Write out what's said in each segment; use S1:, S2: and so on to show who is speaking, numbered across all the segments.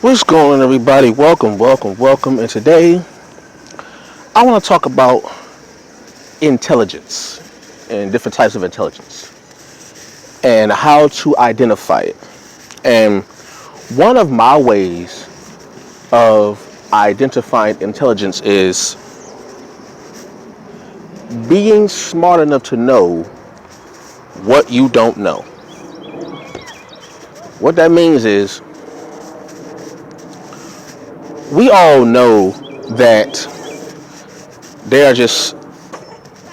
S1: What's going on, everybody? Welcome. And today, I want to talk about intelligence and different types of intelligence and how to identify it. And one of my ways of identifying intelligence is being smart enough to know what you don't know. What that means is we all know that there are just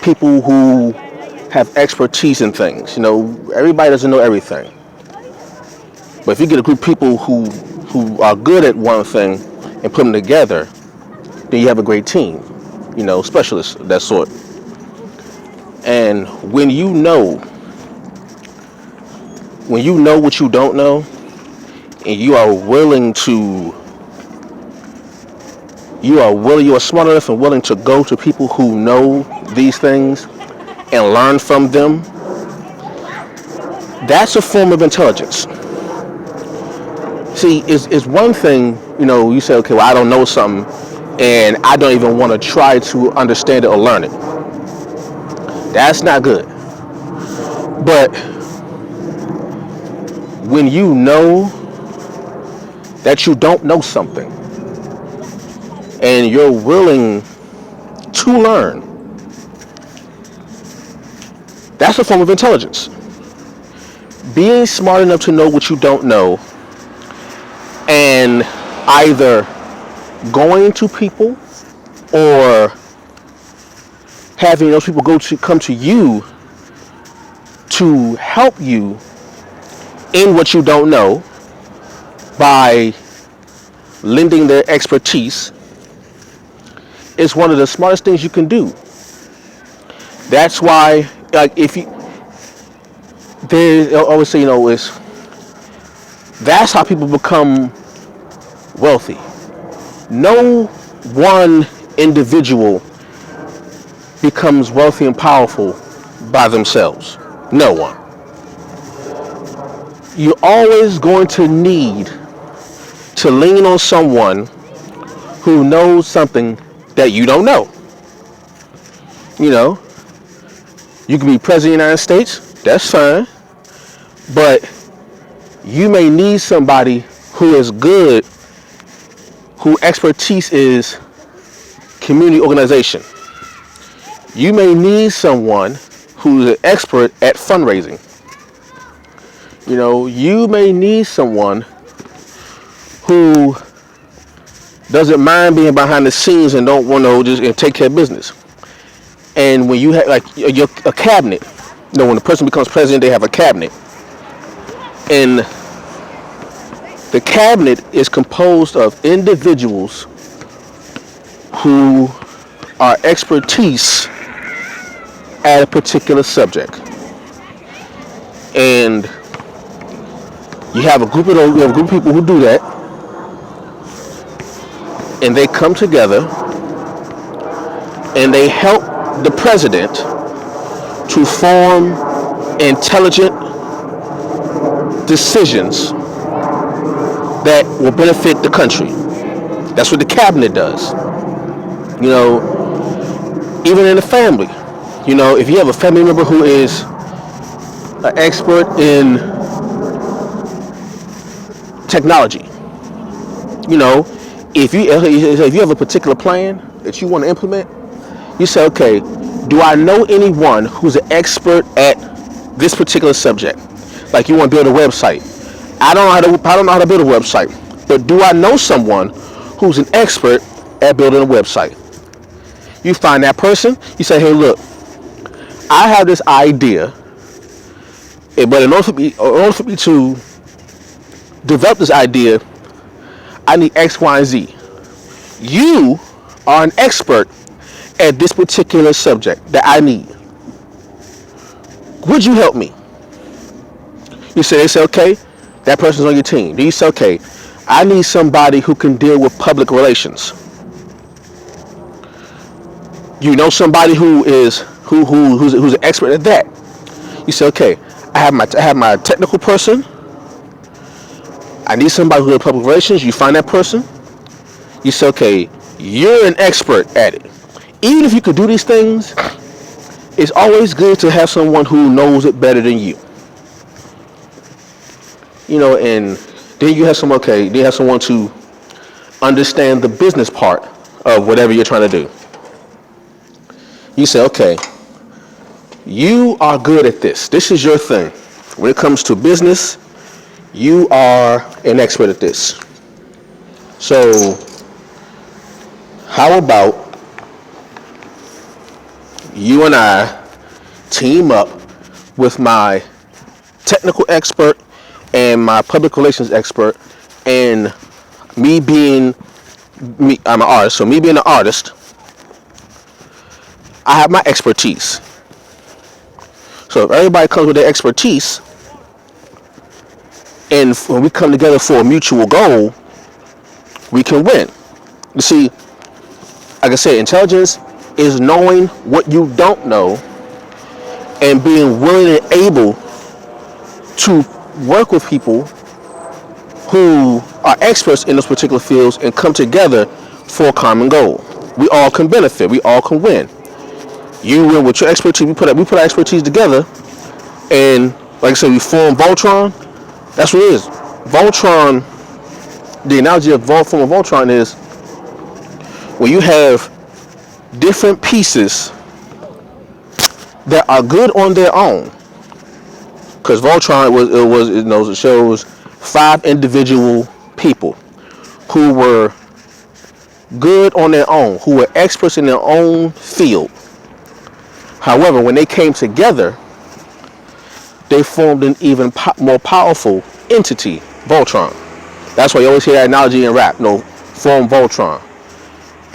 S1: people who have expertise in things. Everybody doesn't know everything. But if you get a group of people who are good at one thing and put them together, then you have a great team. Specialists of that sort. And when you know what you don't know, and you are smart enough and willing to go to people who know these things and learn from them, that's a form of intelligence. See, it's one thing, you say, okay, well, I don't know something and I don't even want to try to understand it or learn it. That's not good. But when you know that you don't know something and you're willing to learn, that's a form of intelligence. Being smart enough to know what you don't know and either going to people or having those people come to you to help you in what you don't know by lending their expertise is one of the smartest things you can do. That's why, they always say, that's how people become wealthy. No one individual becomes wealthy and powerful by themselves. No one. You're always going to need to lean on someone who knows something that you don't know. You can be president of the United States, that's fine, but you may need somebody who is good, whose expertise is community organization. You may need someone who's an expert at fundraising. You may need someone who doesn't mind being behind the scenes and don't want to just take care of business. And when you have a cabinet, when the person becomes president, they have a cabinet. And the cabinet is composed of individuals who are expertise at a particular subject. And you have a group of people who do that, and they come together and they help the president to form intelligent decisions that will benefit the country. That's what the cabinet does. Even in the family, if you have a family member who is an expert in technology, if you have a particular plan that you want to implement, you say, okay, do I know anyone who's an expert at this particular subject? Like you want to build a website. I don't know how to build a website, but do I know someone who's an expert at building a website? You find that person, you say, hey, look, I have this idea, but in order for me to develop this idea, I need X, Y, and Z. You are an expert at this particular subject that I need. Would you help me? They say, okay, that person's on your team. Then you say, okay, I need somebody who can deal with public relations. You know somebody who's an expert at that. You say, okay, I have my technical person, I need somebody who does public relations. You find that person. You say, okay, you're an expert at it. Even if you could do these things, it's always good to have someone who knows it better than you. And then you have someone, okay, then you have someone to understand the business part of whatever you're trying to do. You say, okay, you are good at this. This is your thing. When it comes to business, you are an expert at this. So, how about you and I team up with my technical expert and my public relations expert, and me being me, I'm an artist, so me being an artist, I have my expertise. So if everybody comes with their expertise, and when we come together for a mutual goal, we can win. You see, like I said, intelligence is knowing what you don't know and being willing and able to work with people who are experts in those particular fields and come together for a common goal. We all can benefit. We all can win. You win with your expertise. We put our expertise together, and like I said, we form Voltron. That's what it is. Voltron. The analogy of form of Voltron is when you have different pieces that are good on their own. Because Voltron it shows 5 individual people who were good on their own, who were experts in their own field. However, when they came together, they formed an even more powerful entity, Voltron. That's why you always hear that analogy in rap. Form Voltron.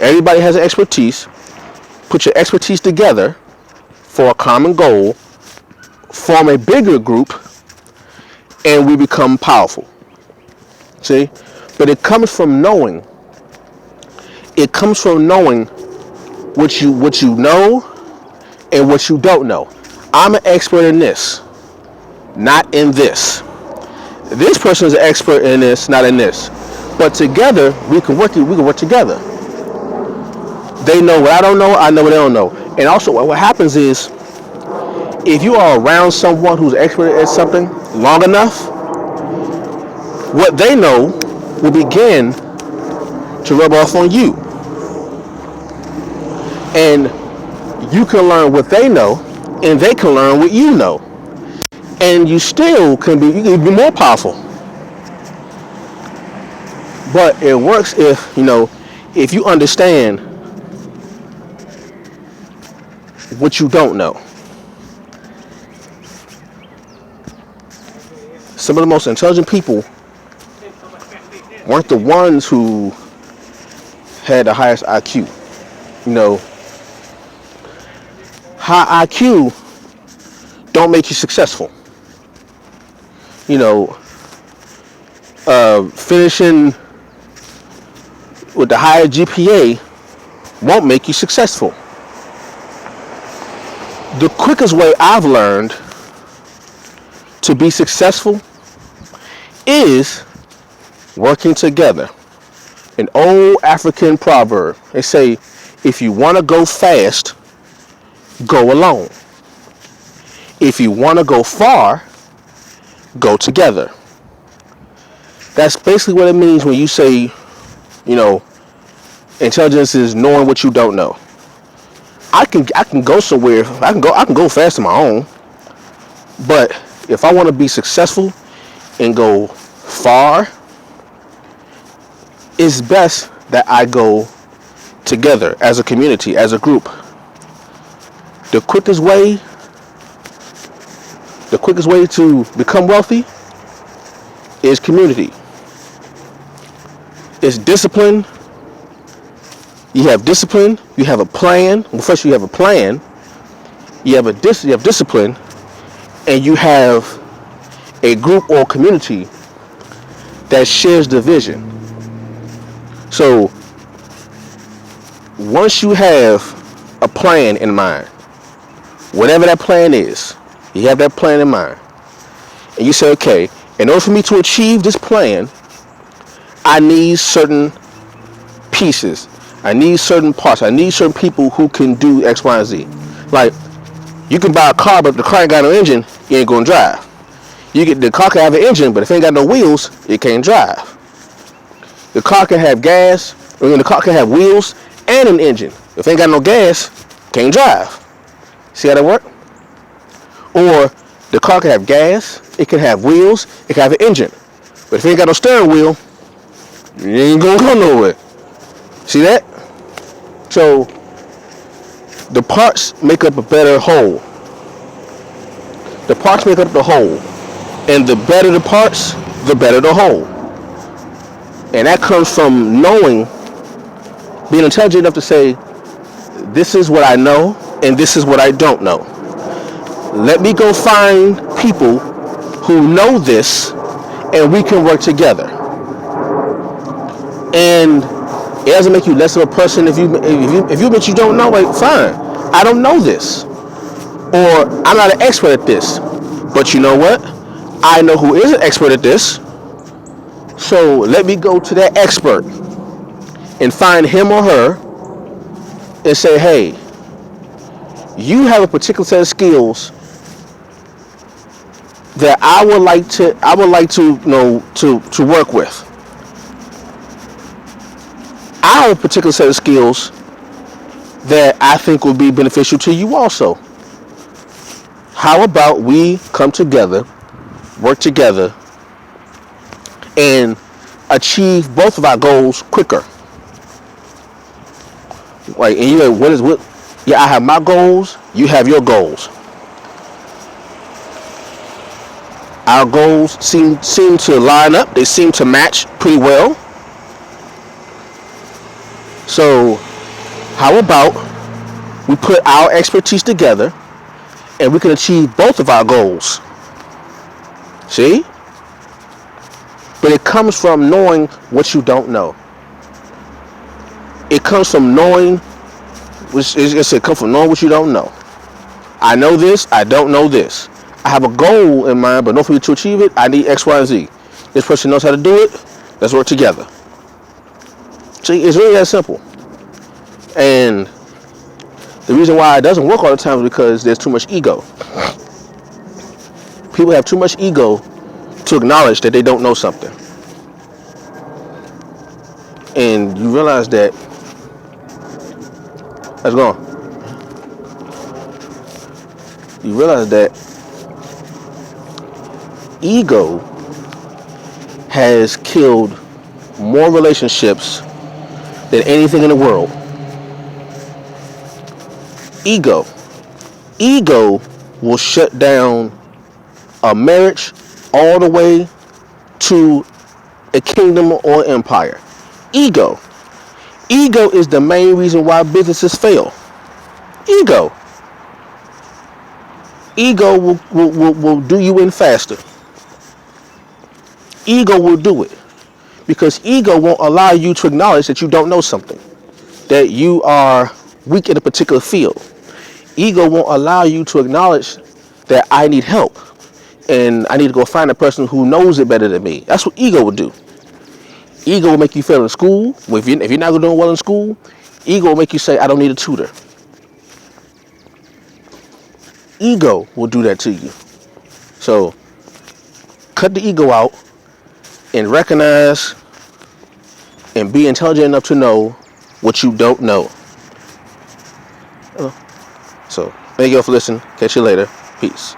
S1: Everybody has an expertise. Put your expertise together for a common goal. Form a bigger group, and we become powerful. See? But it comes from knowing. It comes from knowing what you know and what you don't know. I'm an expert in this, not in this. This person is an expert in this, not in this. But together we can work together. They know what I don't know, I know what they don't know. And also what happens is, if you are around someone who's expert at something long enough, what they know will begin to rub off on you. And you can learn what they know, and they can learn what you know. And you still can be more powerful. But it works if you understand what you don't know. Some of the most intelligent people weren't the ones who had the highest IQ. High IQ don't make you successful. Finishing with the higher GPA won't make you successful. The quickest way I've learned to be successful is working together. An old African proverb. They say, if you want to go fast, go alone. If you want to go far, go together. That's basically what it means when you say, intelligence is knowing what you don't know. I can go somewhere. I can go fast on my own. But if I want to be successful and go far, it's best that I go together as a community, as a group. The quickest way to become wealthy is community. It's discipline. You have discipline. You have a plan. Well, first you have a plan. You have discipline, and you have a group or community that shares the vision. So once you have a plan in mind, whatever that plan is, you have that plan in mind, and you say, okay, in order for me to achieve this plan, I need certain pieces. I need certain parts. I need certain people who can do X, Y, and Z. Like, you can buy a car, but if the car ain't got no engine, you ain't gonna drive. The car can have an engine, but if it ain't got no wheels, it can't drive. The car can have gas, the car can have wheels and an engine. If it ain't got no gas, can't drive. See how that work? Or the car can have gas, it can have wheels, it can have an engine. But if it ain't got no steering wheel, you ain't gonna go nowhere. See that? So the parts make up a better whole. The parts make up the whole. And the better the parts, the better the whole. And that comes from knowing, being intelligent enough to say, this is what I know and this is what I don't know. Let me go find people who know this and we can work together. And it doesn't make you less of a person if you admit you don't know. Like, fine, I don't know this, or I'm not an expert at this. But you know what? I know who is an expert at this. So let me go to that expert and find him or her and say, hey, you have a particular set of skills that I would like to work with. I have a particular set of skills that I think will be beneficial to you also. How about we come together, work together, and achieve both of our goals quicker? Like, and you're like, what? Yeah, I have my goals, you have your goals. Our goals seem to line up. They seem to match pretty well. So how about we put our expertise together and we can achieve both of our goals? See? But it comes from knowing what you don't know. It comes from knowing, it comes from knowing what you don't know. I know this, I don't know this. I have a goal in mind, but in order for me to achieve it, I need X, Y, and Z. This person knows how to do it. Let's work together. See, it's really that simple. And the reason why it doesn't work all the time is because there's too much ego. People have too much ego to acknowledge that they don't know something. And you realize that, let's go on. You realize that ego has killed more relationships than anything in the world. Ego will shut down a marriage all the way to a kingdom or empire. Ego is the main reason why businesses fail. Ego will do you in faster. Ego will do it because ego won't allow you to acknowledge that you don't know something, that you are weak in a particular field. Ego won't allow you to acknowledge that I need help and I need to go find a person who knows it better than me. That's what ego will do. Ego will make you fail in school. If you're not doing well in school, ego will make you say, I don't need a tutor. Ego will do that to you. So cut the ego out and recognize and be intelligent enough to know what you don't know. So thank you all for listening. Catch you later. Peace.